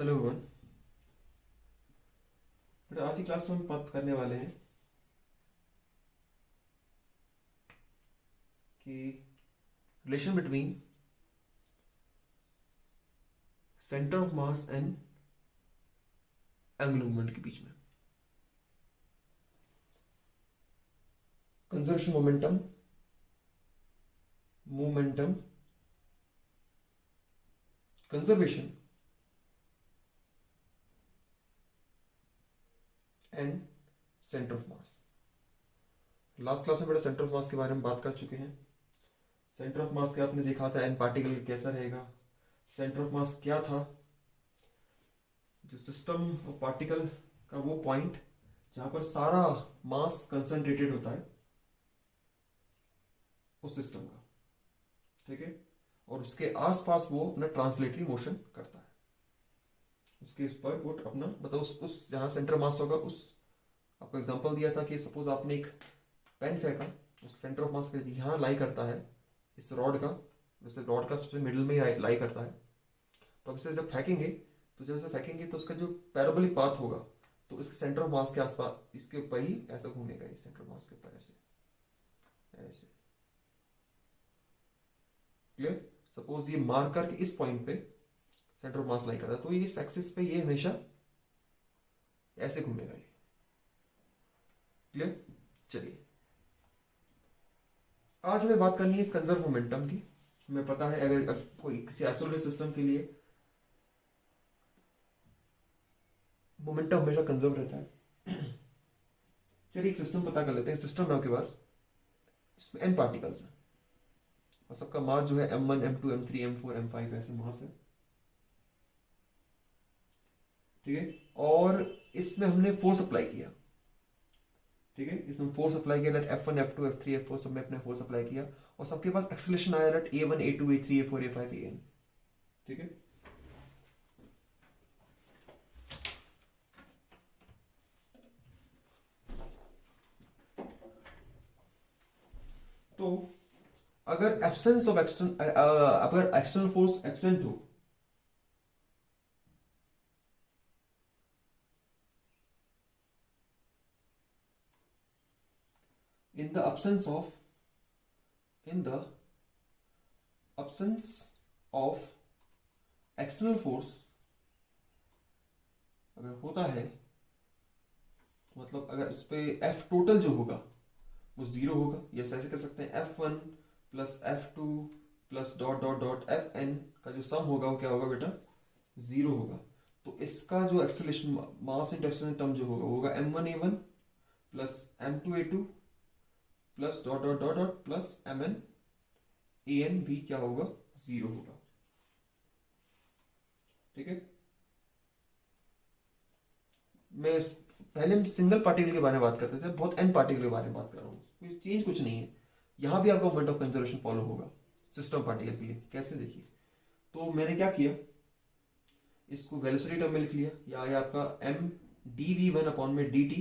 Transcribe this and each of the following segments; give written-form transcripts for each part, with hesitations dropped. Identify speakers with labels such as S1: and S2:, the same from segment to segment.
S1: Hello everyone. बेटा आज की क्लास में हम बात करने वाले हैं कि relation between centre of mass and angular moment के बीच में conservation momentum momentum conservation and centre of mass. Last class में बेटा सेंटर ऑफ मास के बारे में बात कर चुके हैं। सेंटर ऑफ मास के आपने देखा था एन पार्टिकल कैसा रहेगा। सेंटर ऑफ मास क्या था? जो सिस्टम ऑफ पार्टिकल का वो पॉइंट जहां पर सारा मास कंसंट्रेटेड होता है उस सिस्टम का, ठीक है। और उसके आसपास वो अपना ट्रांसलेटरी मोशन करता है। उसके उस पर वो अपना मतलब उस जहां सेंटर मास होगा, उस आपको एग्जांपल दिया था कि सपोज आपने एक पेन फेंका, उस सेंटर ऑफ मास के यहाँ लाई करता है इस रॉड का, जैसे रॉड का सबसे मिडिल में ही लाई करता है। तो अब इसे जब फेंकेंगे तो जब इसे फेंकेंगे तो उसका जो पैराबोलिक पाथ होगा तो इसके सेंटर ऑफ मास के आसपास इसके ऊपर ही ऐसा घूमेगा, इस सेंटर ऑफ मास के ऊपर ऐसे ऐसे। क्लियर? सपोज ये मार्कर के इस पॉइंट पे सेंटर ऑफ मास लाई करता है तो ये इस एक्सिस पे ये हमेशा ऐसे घूमेगा ये। क्लियर? चलिए आज हमें बात करनी है कंजर्व मोमेंटम की। हमें पता है अगर कोई किसी आइसोलेटेड सिस्टम के लिए मोमेंटम हमेशा कंजर्व रहता है। चलिए एक सिस्टम पता कर लेते हैं। सिस्टम है आपके पास, इसमें n पार्टिकल्स हैं और सबका मास जो है m1 m2 m3 m4 m5 ऐसे मास है, ठीक है। और इसमें हमने फोर्स अप्लाई किया, ठीक है। इसमें फोर्स अप्लाई किया late F1 F2 F3 F4 सब में अपने फोर्स अप्लाई किया और सबके पास एक्सेलरेशन आया late A1 A2 A3 A4 A5 AN, ठीक है। तो अगर एब्सेंस ऑफ अगर एक्सटर्नल फोर्स एब्सेंट हो in the absence of external force अगर होता है तो मतलब अगर इस पे F टोटल जो होगा वो जीरो होगा, या ऐसे कर सकते हैं F1 plus F2 plus dot dot dot Fn का जो सम होगा वो क्या होगा बेटा? जीरो होगा। तो इसका जो acceleration mass into acceleration term जो होगा वो होगा m1a1 plus m2a2 plus dot dot dot dot plus mn an भी क्या होगा? जीरो होगा, ठीक है। मैं पहले हम सिंगल पार्टिकल के बारे में बात करते थे, बहुत एन पार्टिकल के बारे में बात कर रहा हूँ। कोई चेंज कुछ नहीं है, यहां भी आपका मोमेंट ऑफ कंजर्वेशन फॉलो होगा सिस्टम पार्टिकल के लिए। कैसे देखिए, तो मैंने क्या किया, इसको वेलोसिटी टर्म में लिख लिया, या आया आपका m dv1 अपॉन में dt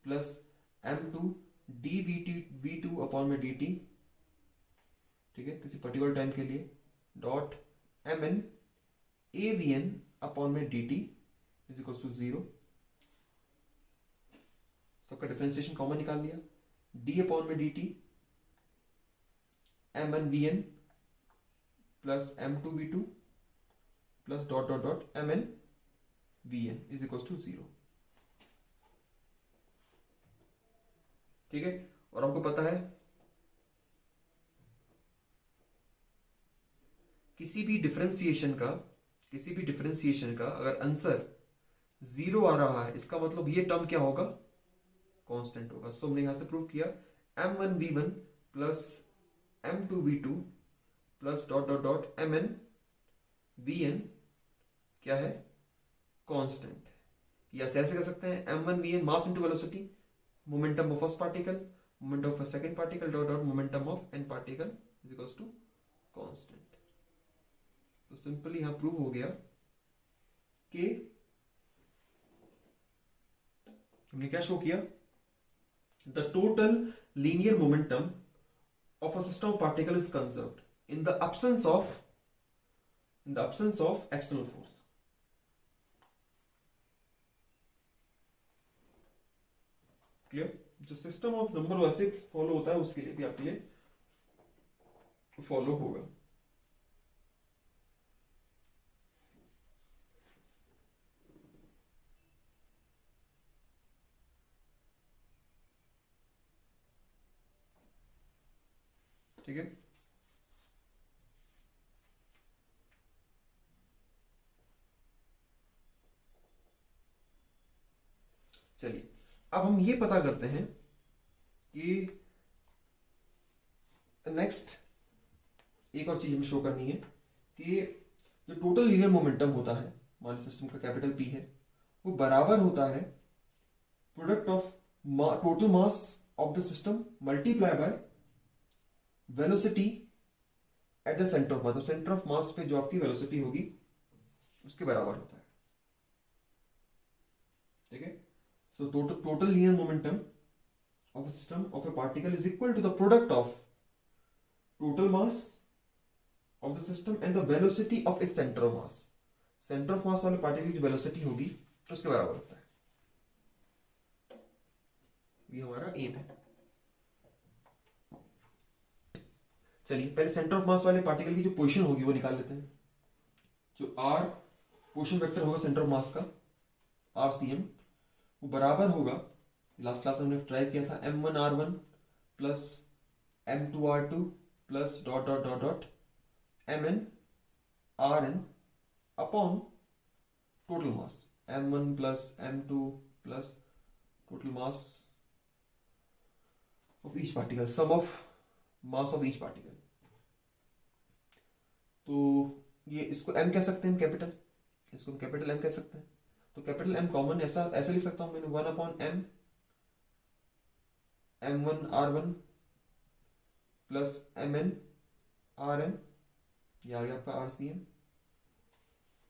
S1: plus m2 dv2 upon में dt, ठीक है, किसी पर्टिकुलर टाइम के लिए, डॉट mn avn अपॉन में dt is equal to zero. सबका डिफरेंशिएशन कॉमन निकाल लिया, d अपॉन में dt mn vn plus m2v2 plus dot dot dot mn vn is equal to zero, ठीक है। और हमको पता है किसी भी डिफरेंशिएशन का अगर आंसर जीरो आ रहा है इसका मतलब ये टर्म क्या होगा? कांस्टेंट होगा। सो हमने यहां से प्रूव किया m1v1 plus m2v2 plus dot dot dot mn vn क्या है? कांस्टेंट। या ऐसे कर सकते हैं m1 vn mass into velocity, momentum of first particle, momentum of second particle dot dot momentum of N particle is equals to constant. तो simply यहां prove हो गया कि हमने क्या शो किया, the total linear momentum of a system of particle is conserved in the absence of external force. Clear? जो system of number वैसे फॉलो होता है उसके लिए भी आपके लिए फॉलो होगा। ठीक है, चलिए अब हम ये पता करते हैं कि नेक्स्ट एक और चीज हमें शो करनी है कि जो टोटल लीनियर मोमेंटम होता है हमारे सिस्टम का, कैपिटल पी है, वो बराबर होता है product of total mass of the system multiply by velocity at the centre of mass. Centre of मास पे जो आपकी वेलोसिटी होगी उसके बराबर होता है। ठीक है, so total linear momentum of a system of a particle is equal to the product of total mass of the system and the velocity of its center of mass। center of mass वाले particle की जो velocity होगी तो उसके बराबर होता है। ये हमारा एम है। चलिए पहले सेंटर ऑफ मास वाले पार्टिकल की जो पोजीशन होगी वो निकाल लेते हैं। जो आर पोजीशन वेक्टर होगा सेंटर ऑफ मास का, आर सी एम, वो बराबर होगा, लास्ट क्लास में हमने ट्राई किया था, m1r1 plus m2r2 plus dot dot dot dot mn rn upon total mass m1 plus m2 plus total mass of each particle, sum of mass of each particle. तो ये इसको m कह सकते हैं, कैपिटल, इसको capital m कह सकते हैं। तो कैपिटल M कॉमन ऐसा ऐसे लिख सकता हूं मैंने, 1 upon m m1r1 plus mn rn, ये आ गया आपका RCM,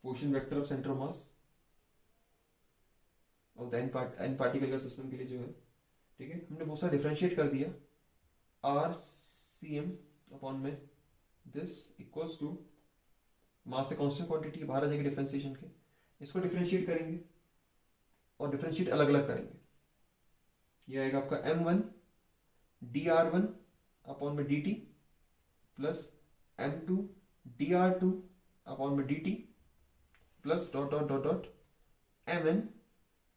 S1: position vector of centre of मास और द एन पार्टिकल का सिस्टम के लिए जो है। ठीक है, हमने बहुत सारा डिफरेंशिएट कर दिया, RCM अपॉन में दिस इक्वल्स टू मास से कांस्टेंट क्वांटिटी बाहर आ जाएगी डिफरेंशिएशन के, इसको डिफरेंशिएट करेंगे और डिफरेंशिएट अलग अलग करेंगे। ये आएगा आपका m1 dr1 अपॉन में dt plus m2 dr2 upon में dt plus dot dot dot dot mn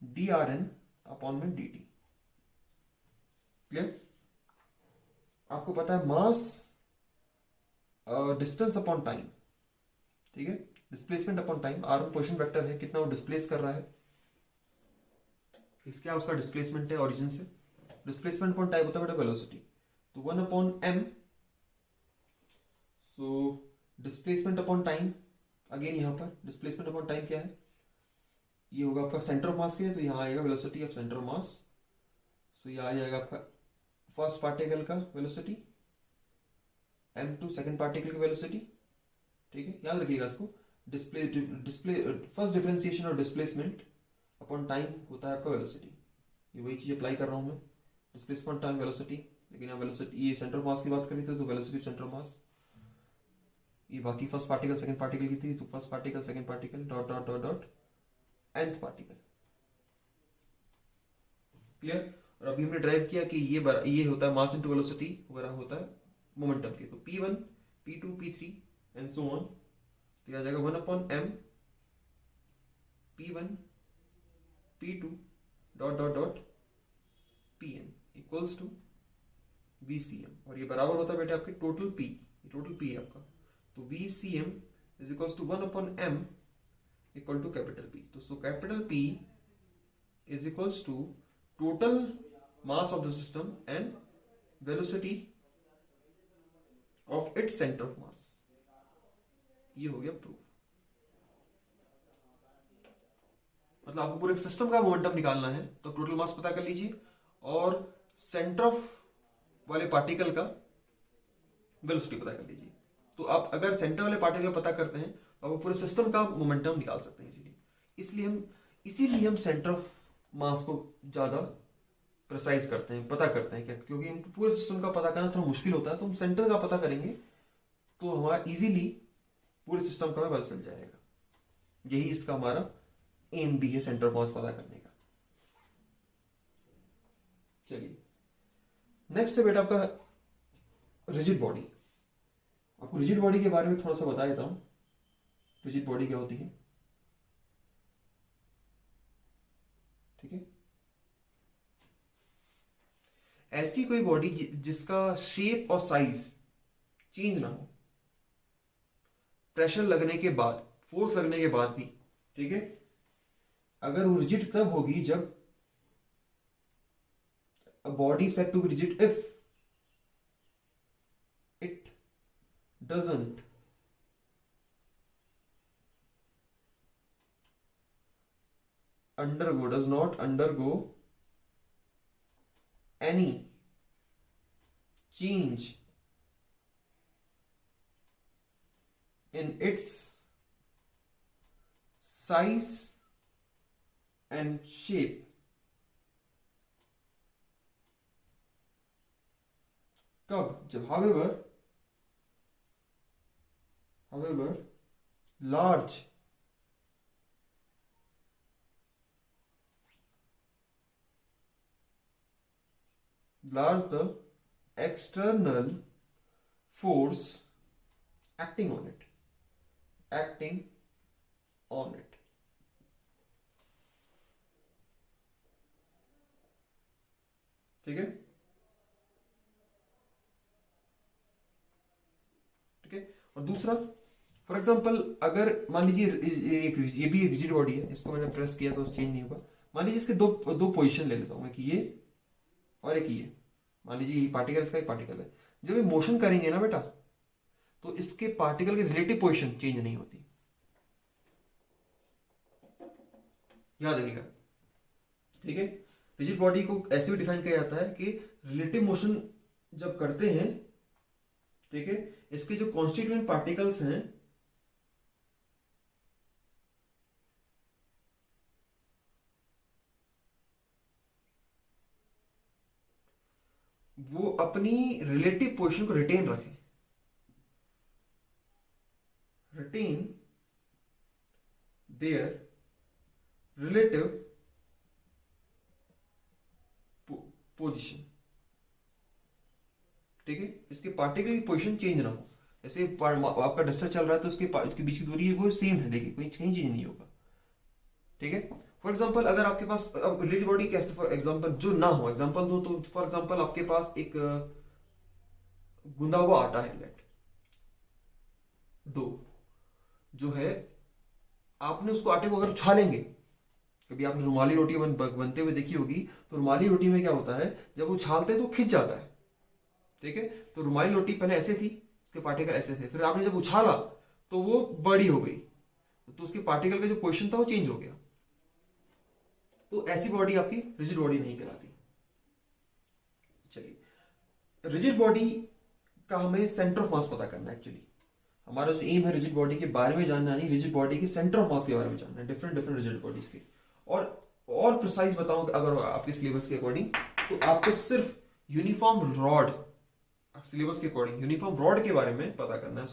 S1: drn upon में dt। क्लियर? आपको पता है मास डिस्टेंस अपॉन टाइम, ठीक है, displacement upon time, R position vector है, कितना वो डिस्प्लेस कर रहा है, क्या उसका डिस्प्लेसमेंट है ओरिजिन से, डिस्प्लेसमेंट अपॉन टाइम होता है वेलोसिटी, तो 1 upon m, so displacement upon time, again यहां पर डिस्प्लेसमेंट अपॉन टाइम क्या है, ये होगा आपका सेंटर ऑफ मास के लिए, तो यहां आएगा velocity of centre of mass, so ये आ जाएगा आपका फर्स्ट पार्टिकल का वेलोसिटी, m2 सेकंड पार्टिकल की वेलोसिटी। ठीक है, याद रखिएगा इसको, डिस्प्ले फर्स्ट डिफरेंशिएशन और डिस्प्लेसमेंट अपॉन टाइम होता है आपका वेलोसिटी। ये वही चीज अप्लाई कर रहा हूं मैं, डिस्प्लेसमेंट टाइम वेलोसिटी, लेकिन यहाँ वेलोसिटी, ये सेंटर ऑफ मास की बात करी थी तो वेलोसिटी सेंटर ऑफ मास, ये बाकी फर्स्ट पार्टिकल सेकंड पार्टिकल की थी तो first particle second particle dot dot dot dot nth particle. Clear? और अभी हमने ड्राइव किया कि ये होता है मास इनटू वेलोसिटी वगैरह होता है मोमेंटम के, तो p1 p2 p3 and so on, तो आ जाएगा 1 upon m p1 p2 dot dot dot pm equals to vcm, और ये बराबर होता है बेटे आपके टोटल p, टोटल p है आपका, तो vcm is equals to 1 upon m equal to capital P। तो so capital P is equals to total mass of the system and velocity of its centre of mass. ये हो गया proof. मतलब आपको पूरे सिस्टम का मोमेंटम निकालना है तो टोटल मास पता कर लीजिए और सेंटर ऑफ वाले पार्टिकल का वेलोसिटी पता कर लीजिए। तो आप अगर सेंटर वाले पार्टिकल पता करते हैं तो आप पूरे सिस्टम का मोमेंटम निकाल सकते हैं इजीली। इसीलिए हम सेंटर ऑफ मास को ज्यादा प्रिसाइज करते हैं, पता करते हैं क्या, क्योंकि हम पूरे सिस्टम का पता करना थोड़ा मुश्किल होता है, तो हम सेंटर का पता करेंगे तो हमारा इजीली पूरे सिस्टम का पता चल जाएगा। यही इसका हमारा एम भी है, सेंटर ऑफ मास पता करने का। चलिए नेक्स्ट है बेटा आपका रिजिड बॉडी। आपको रिजिड बॉडी के बारे में थोड़ा सा बता देता हूं। रिजिड बॉडी क्या होती है, ठीक है। ऐसी कोई बॉडी जिसका शेप और साइज चेंज ना हो प्रेशर लगने के बाद, फोर्स लगने के बाद भी, ठीक है। अगर वो रिजिड तब होगी जब a body said to be rigid if it doesn't does not undergo any change in its size and shape, कब, जब however large the external force acting on it, ठीक है, ठीक है। और दूसरा फॉर एग्जांपल अगर मान लीजिए ये भी एक रिजिड बॉडी है, इसको मैंने प्रेस किया तो चेंज नहीं होगा। मान लीजिए इसके दो पोजीशन ले लेता हूं मैं कि ये और एक ये। मान लीजिए ये पार्टिकल, इसका एक पार्टिकल है। जब ये मोशन करेंगे ना बेटा तो इसके पार्टिकल की रिलेटिव पोजीशन चेंज नहीं होती, याद रखिएगा, ठीक है। रिजिड बॉडी को ऐसे भी डिफाइन किया जाता है कि रिलेटिव मोशन जब करते हैं, ठीक है, इसके जो कॉन्स्टिट्यूएंट पार्टिकल्स हैं वो अपनी रिलेटिव पोजीशन को रिटेन रखें, रिटेन देयर रिलेटिव पोजीशन, ठीक है। इसके पार्टिकल की पोजीशन चेंज ना हो। जैसे आपका डस्टर चल रहा है तो उसके बीच की दूरी वो सेम है, देखिए कोई चेंज ही नहीं होगा, ठीक है। फॉर एग्जांपल अगर आपके पास रिजिड बॉडी कैसे, फॉर एग्जांपल जो ना हो, एग्जांपल दो तो फॉर एग्जांपल आपके पास एक गुंदा हुआ आटा है, लेट डो जो है, आपने उसको आटे को अगर उछालेंगे, कभी आपने रुमाली रोटी बनते हुए देखी होगी, तो रुमाली रोटी में क्या होता है, जब उछालते हैं तो खिंच जाता है, ठीक है। तो रुमाली रोटी पहले ऐसे थी, उसके पार्टिकल ऐसे थे, फिर आपने जब उछाला तो वो बड़ी हो गई, तो उसके पार्टिकल का जो पोजीशन था वो चेंज हो गया। तो ऐसी बॉडी आपकी रिजिड बॉडी नहीं कहलाती। चलिए, रिजिड बॉडी का हमें सेंटर ऑफ मास पता करना है। एक्चुअली हमारा जो एम है रिजिड बॉडी के बारे में जानना नहीं, रिजिड बॉडी के सेंटर ऑफ मास के बारे में जानना है, डिफरेंट रिजिड बॉडीज के। और प्रिसाइज बताऊं अगर आपके सिलेबस के अकॉर्डिंग, तो आपको सिर्फ यूनिफॉर्म रॉड, सिलेबस के अकॉर्डिंग यूनिफॉर्म रॉड के बारे में पता करना है,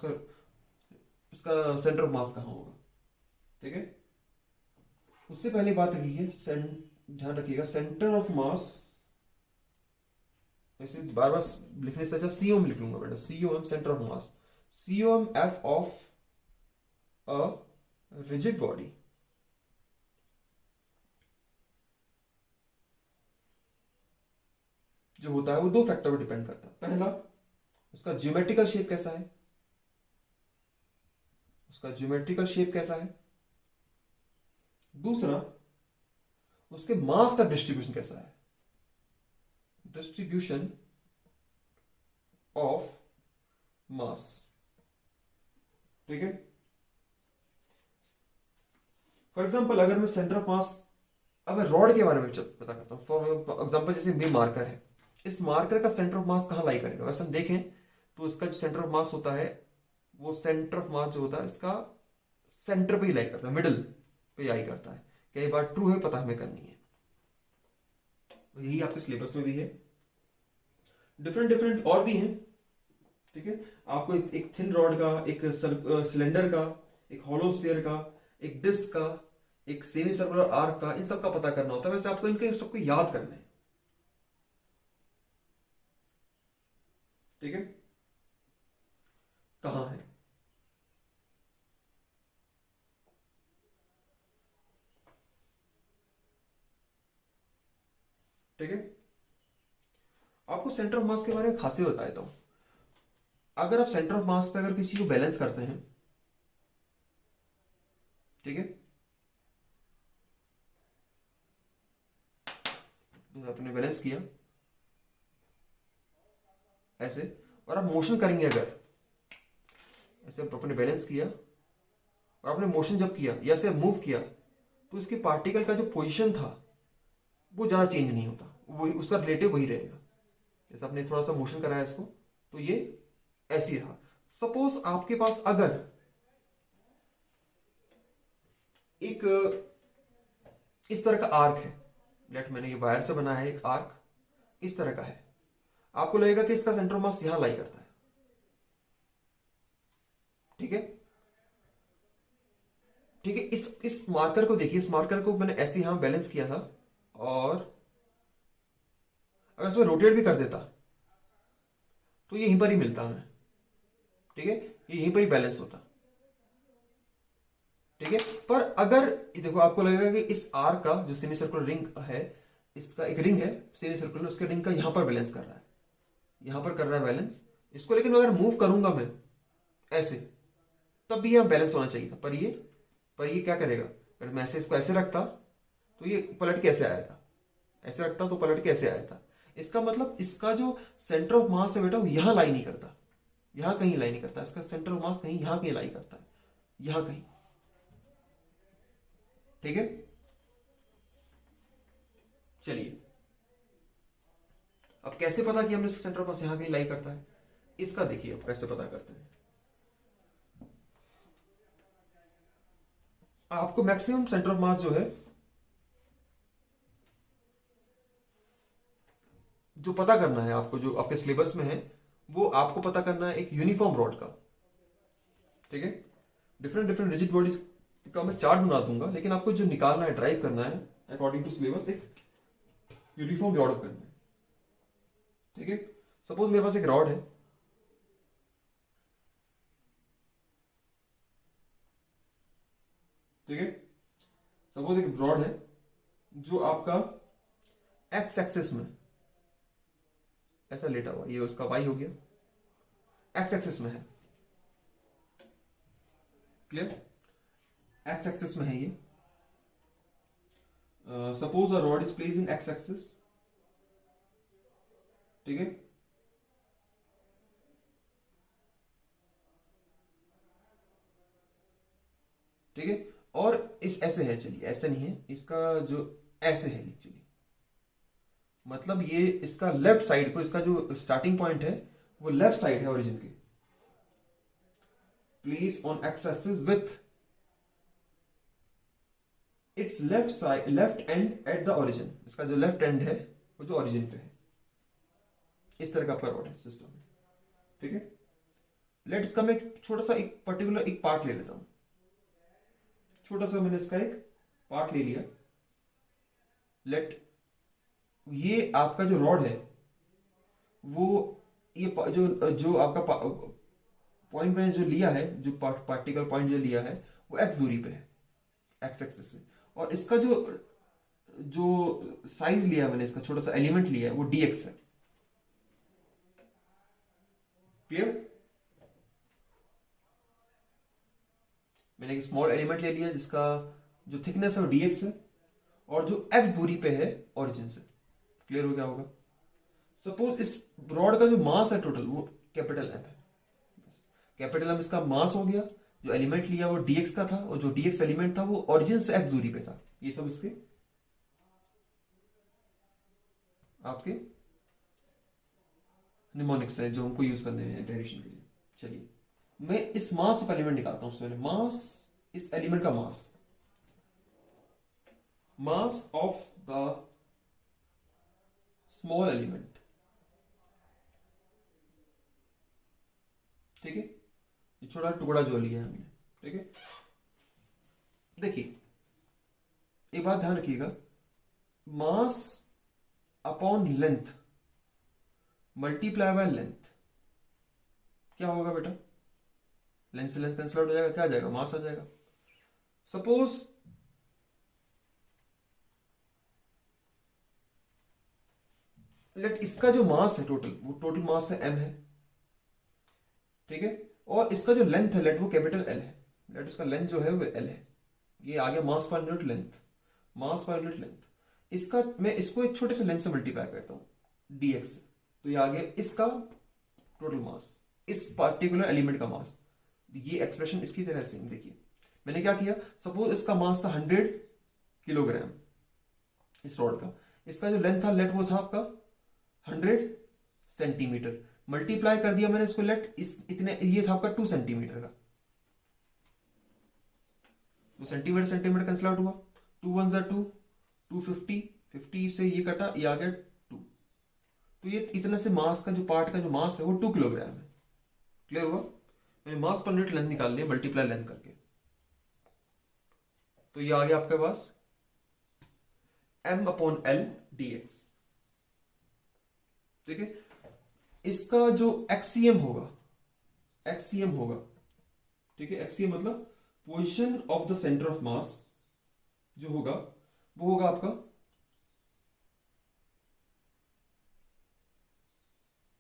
S1: उसका सेंटर ऑफ मास कहां होगा, ठीक है। उससे पहले बात रखिए, ध्यान रखिएगा सेंटर ऑफ मास, वैसे बार बार लिखने से अच्छा सीओएम लिख लूंगा बेटा, COM centre of mass, COM F of a rigid body जो होता है वो दो फैक्टर पर डिपेंड करता है। पहला, उसका ज्योमेट्रिकल शेप कैसा है, दूसरा उसके मास का डिस्ट्रीब्यूशन कैसा है, डिस्ट्रीब्यूशन ऑफ मास, ठीक है। फॉर एग्जांपल अगर मैं सेंटर ऑफ मास, अब मैं रॉड के बारे में पता करता हूं। फॉर एग्जांपल जैसे ये मार्कर है, इस मार्कर का सेंटर ऑफ मास कहां लाई करेगा, वैसे हम देखें तो इसका जो सेंटर ऑफ मास होता है, वो सेंटर ऑफ मास जो होता है इसका सेंटर पे ही लाई करता है, मिडिल पे लाई करता है। क्या ये बात ट्रू है, पता हमें करनी है। यही आपके सिलेबस में भी है, डिफरेंट और भी हैं, ठीक है। आपको एक थिन रॉड का, एक सिलेंडर का, एक हॉलो स्फीयर का, एक डिस्क का, एक सेमी सर्कुलर आर्क का, इन सब का पता करना होता है। वैसे आपको इनके सबको याद करना है, ठीक है, कहां है? ठीक है, आपको सेंटर ऑफ मास के बारे में खासी बता देता हूं। अगर आप सेंटर ऑफ मास पे अगर किसी को बैलेंस करते हैं, ठीक है, तो आपने बैलेंस किया ऐसे, और आप मोशन करेंगे अगर ऐसे, आपने बैलेंस किया और आपने मोशन जब किया या ऐसे मूव किया, तो इसके पार्टिकल का जो पोजीशन था वो ज्यादा चेंज नहीं होता, वही उसका रिलेटिव वही रहेगा। जैसे आपने थोड़ा सा मोशन कराया इसको, तो ये ऐसे ही रहा। सपोज आपके पास अगर एक इस तरह का आर्क है, लेट मैंने ये वायर से बनाया है एक आर्क, इस तरह का है, आपको लगेगा कि इसका सेंटर ऑफ मास यहां लाई करता है, ठीक है, ठीक है। इस मार्कर को देखिए, इस मार्कर को मैंने ऐसे यहां बैलेंस किया था, और अगर इसमें रोटेट भी कर देता तो ये यहीं पर ही मिलता हमें, ठीक है, ये यहीं पर ही बैलेंस होता, ठीक है। पर अगर ये देखो, आपको लगेगा कि इस आर का जो सेमी सर्कुलर रिंग है, इसका एक रिंग है सेमी सर्कुलर, उसके रिंग का यहां पर बैलेंस कर रहा है, यहां पर कर रहा है बैलेंस इसको, लेकिन अगर मूव करूंगा मैं ऐसे, तब भी यहां बैलेंस होना चाहिए था, पर ये क्या करेगा, अगर मैं ऐसे इसको ऐसे रखता तो ये पलट के ऐसे आया था, ऐसे रखता तो पलट के ऐसे आया था। इसका मतलब इसका जो सेंटर ऑफ मास है बेटा, वो यहां लाई नहीं करता, यहां कहीं लाई नहीं करता, इसका सेंटर ऑफ मास कहीं यहां कहीं लाई करता है, यहां कहीं, ठीक है। चलिए, अब कैसे पता कि हमने इसका सेंटर ऑफ मास यहां कहीं लाई करता है, इसका देखिए अब कैसे पता करते हैं। आपको मैक्सिमम सेंटर ऑफ मास जो है, जो पता करना है आपको, जो आपके सिलेबस में है, वो आपको पता करना है एक यूनिफॉर्म रॉड का, ठीक है। डिफरेंट डिफरेंट रिजिड बॉडीज का मैं चार्ट बना दूंगा, लेकिन आपको जो निकालना है, ड्राइव करना है अकॉर्डिंग टू सिलेबस, एक यूनिफॉर्म रॉड करना है, ठीक है। सपोज मेरे पास एक रॉड है, ठीक है, सपोज एक रॉड है जो आपका एक्स एक्सिस में ऐसा लेटा हुआ, ये उसका वाई हो गया, एक्स एक्सिस में है, क्लियर, एक्स एक्सिस में है ये। Suppose a rod is place in x axis, ठीक है, ठीक है, और इस ऐसे है, चलिए ऐसे नहीं है, इसका जो ऐसे है एक्चुअली, मतलब ये इसका लेफ्ट साइड को, इसका जो स्टार्टिंग पॉइंट है वो लेफ्ट साइड है ओरिजिन की, place on x axis with its left side, left and at the origin, इसका जो लेफ्ट एंड है वो जो ओरिजिन पे है, इस तरह का आपका रॉड है सिस्टम में, ठीक है। लेट इसका मैं एक छोटा सा एक पर्टिकुलर एक पार्ट ले लेता हूं, छोटा सा मैंने इसका एक पार्ट ले लिया, लेट ये आपका जो रॉड है वो, ये जो जो आपका पॉइंट मैंने जो लिया है, जो पार्टिकल पॉइंट जो लिया है वो एक्स दूरी पे है, एक्स एक्सिस से, और इसका जो जो साइज लिया मैंने, इसका छोटा सा एलिमेंट लिया है वो dx है, क्लियर। मैंने एक स्मॉल एलिमेंट ले लिया जिसका जो थिकनेस है वो dx है, और जो x दूरी पे है ओरिजिन से, क्लियर हो गया होगा। सपोज इस रॉड का जो मास है टोटल वो कैपिटल एम है, कैपिटल एम इसका मास हो गया, जो एलिमेंट लिया वो dx का था, और जो dx एलिमेंट था वो ओरिजिन से x दूरी पे था, ये सब इसके आपके निमोनिक्स है जो हमको यूज करने हैं डेरिवेशन के लिए। चलिए, मैं इस मास ऑफ एलिमेंट निकालता हूं, पहले मास, इस एलिमेंट का mass, mass of the small element, ठीक है, ये छोटा टुकड़ा जो लिया है हमने, ठीक है। देखिए, एक बात ध्यान रखिएगा, mass upon length multiply by length, क्या होगा बेटा, लेंथ से लेंथ कैंसिल आउट हो जाएगा, क्या आ जाएगा, मास आ जाएगा। सपोज लेट इसका जो मास है टोटल, वो टोटल मास है m है, ठीक है, और इसका जो लेंथ है लेट वो कैपिटल L है, लेट उसका लेंथ जो है वो L है, ये आ गया मास पर यूनिट लेंथ, मास पर यूनिट लेंथ। इसका मैं इसको एक छोटे से लेंथ से मल्टीप्लाई करता हूं dx से, तो ये आ गया इसका टोटल मास, इस पार्टिकुलर एलिमेंट का मास। ये एक्सप्रेशन इसकी तरह से देखिए, मैंने क्या किया, सपोज इसका मास था 100 किलोग्राम इस रॉड का, इसका जो लेंथ था लेट वो था आपका 100 सेंटीमीटर, मल्टीप्लाई कर दिया मैंने इसको लेट इस इतने, ये था आपका 2 सेंटीमीटर का, तो सेंटीमीटर सेंटीमीटर कैंसिल आउट हुआ, 2 1 ज़ा 2, 250, 50 से ये कटा, ये आ गया 2, तो ये इतने से मास का जो पार्ट का जो मास है वो 2 किलोग्राम है। क्लियर हुआ, मैंने मास पर यूनिट लेंथ निकाल लिया मल्टीप्लाई लेंथ करके, तो ये आ गया आपके पास m/L dx, ठीक है। इसका जो एक्सीएम होगा, एक्सीएम होगा, ठीक है, एक्सीएम मतलब position of the centre of मास जो होगा वो होगा आपका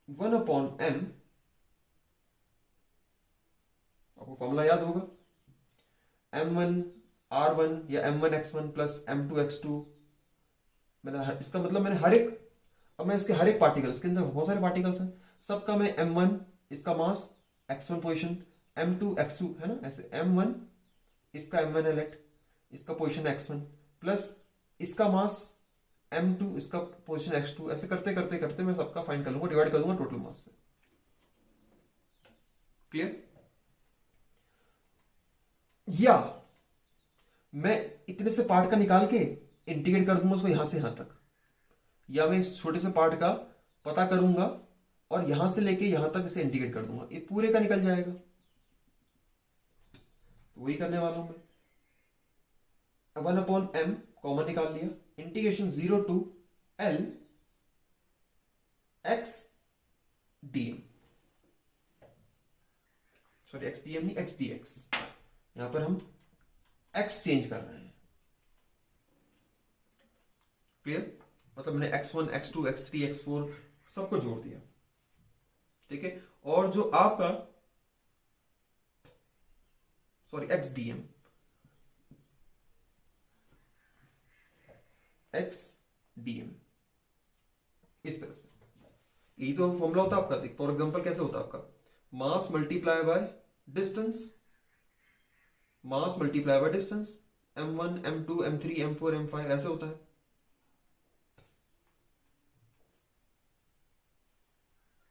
S1: 1/m, आपको फॉर्मूला याद होगा, m1r1 या m1x1 प्लस m2x2, मैंने इसका मतलब मैंने हर एक, अब मैं इसके हर एक पार्टिकल्स के अंदर बहुत सारे पार्टिकल्स हैं, सबका मैं m1 इसका मास x1 पोजीशन, m2 x2 है ना, ऐसे m1 इसका m1 है लेट, इसका पोजीशन x1 प्लस इसका मास m2 इसका पोजीशन x2, ऐसे करते करते करते मैं सबका फाइंड कर लूंगा, डिवाइड कर दूंगा टोटल मास से। क्लियर, या मैं इतने से पार्ट का निकाल के इंटीग्रेट कर दूंगा उसको यहां से यहां तक, या मैं इस छोटे से पार्ट का पता करूंगा और यहां से लेके यहां तक इसे इंटीग्रेट कर दूंगा, ये पूरे का निकल जाएगा, तो वही करने वाला हूं मैं। 1/m कॉमन निकाल लिया, integration 0 to L x dm, sorry x dm नहीं x dx, यहां पर हम x चेंज कर रहे हैं। क्लियर, मतलब मैंने x1 x2 x3 x4 सबको जोड़ दिया, ठीक है, और जो आपका sorry x dm, x dm इस तरह से, यही तो फॉर्मूला होता है आपका। फॉर एग्जांपल कैसे होता है आपका, मास multiply by distance, mass multiply by distance, m1 m2 m3 m4 m5 ऐसे होता है।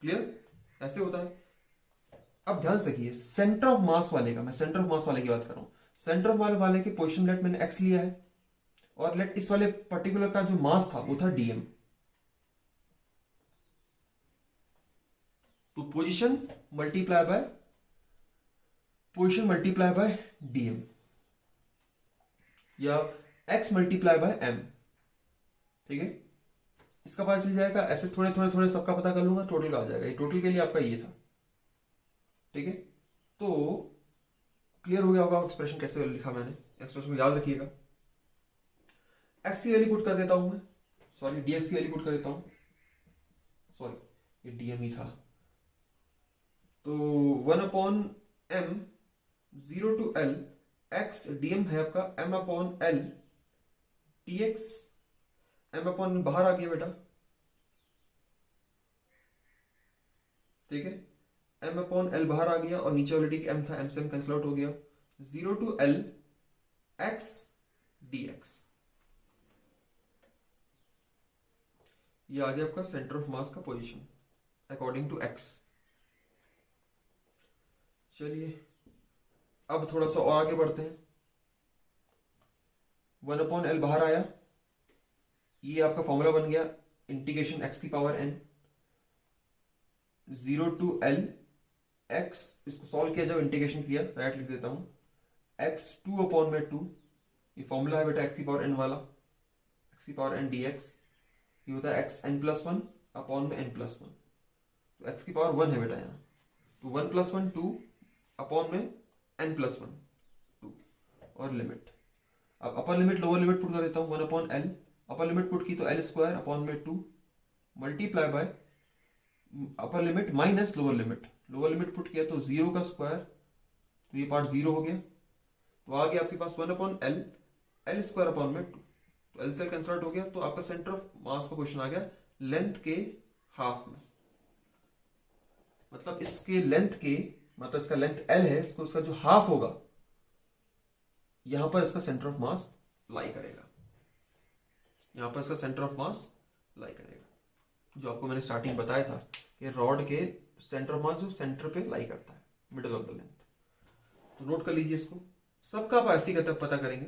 S1: क्लियर, ऐसे होता है। अब ध्यान से देखिए, सेंटर ऑफ मास वाले का, मैं सेंटर ऑफ मास वाले की बात कर रहा हूं, सेंटर ऑफ मास वाले की पोजीशन लेट मैंने x लिया है, और लेट इस वाले पर्टिकुलर का जो मास था वो था dm, तो पोजीशन मल्टीप्लाई बाय dm, या x मल्टीप्लाई बाय m, ठीक है, इसका पता चल जाएगा, ऐसे थोड़े थोड़े थोड़े सबका पता कर लूंगा, टोटल का आ जाएगा, ये टोटल के लिए आपका ये था, ठीक है। तो क्लियर हो गया होगा एक्सप्रेशन कैसे लिखा मैंने, एक्सप्रेशन याद रखिएगा। x की वैल्यू पुट कर देता हूं मैं, सॉरी dx की वैल्यू पुट कर देता हूं, सॉरी ये dm ही था, तो 1/m 0 to L x dm है आपका m/L dx, m/L बाहर आ गया बेटा, ठीक है, m/L बाहर आ गया, और नीचे ऑलरेडी m था, m से m कैंसिल आउट हो गया, 0 to L x dx, ये आ गया आपका सेंटर ऑफ मास का पोजीशन अकॉर्डिंग टू x। चलिए अब थोड़ा सा और आगे बढ़ते हैं, 1/L बाहर आया, ये आपका फॉर्मूला बन गया, इंटीग्रेशन x की power n 0 to L x, इसको सॉल्व किया जब इंटीग्रेशन किया, राइट लिख देता हूं, x 2/2, ये फॉर्मूला है बेटा x की पावर n वाला, x की पावर n dx, ये होता है x n+1 अपॉन में n+1, तो x की पावर 1 है बेटा यहाँ, तो 1 + 1 2 अपॉन में n + 1 2 और लिमिट। अब upper limit lower limit put कर देता हूँ 1/L। अपर लिमिट पुट की तो L² अपॉन में 2 multiply by upper limit minus lower limit. Lower limit put किया तो 0 का स्क्वायर, तो ये पार्ट 0 हो गया। तो आ गया आपके पास 1/L, L² अपॉन में 2, तो L से कैंसल आउट हो गया। तो आपका सेंटर ऑफ मास का क्वेश्चन आ गया लेंथ के हाफ में, मतलब इसके लेंथ के, मतलब इसका लेंथ L है, इसको उसका जो हाफ होगा यहां पर इसका सेंटर ऑफ मास लाई करेगा, यहां पर इसका सेंटर ऑफ मास लाई करेगा। जो आपको मैंने स्टार्टिंग बताया था कि रॉड के सेंटर ऑफ मास जो सेंटर पे लाई करता है, मिडल ऑफ द लेंथ। तो नोट कर लीजिए इसको, सबका आप ऐसे ही पता करेंगे।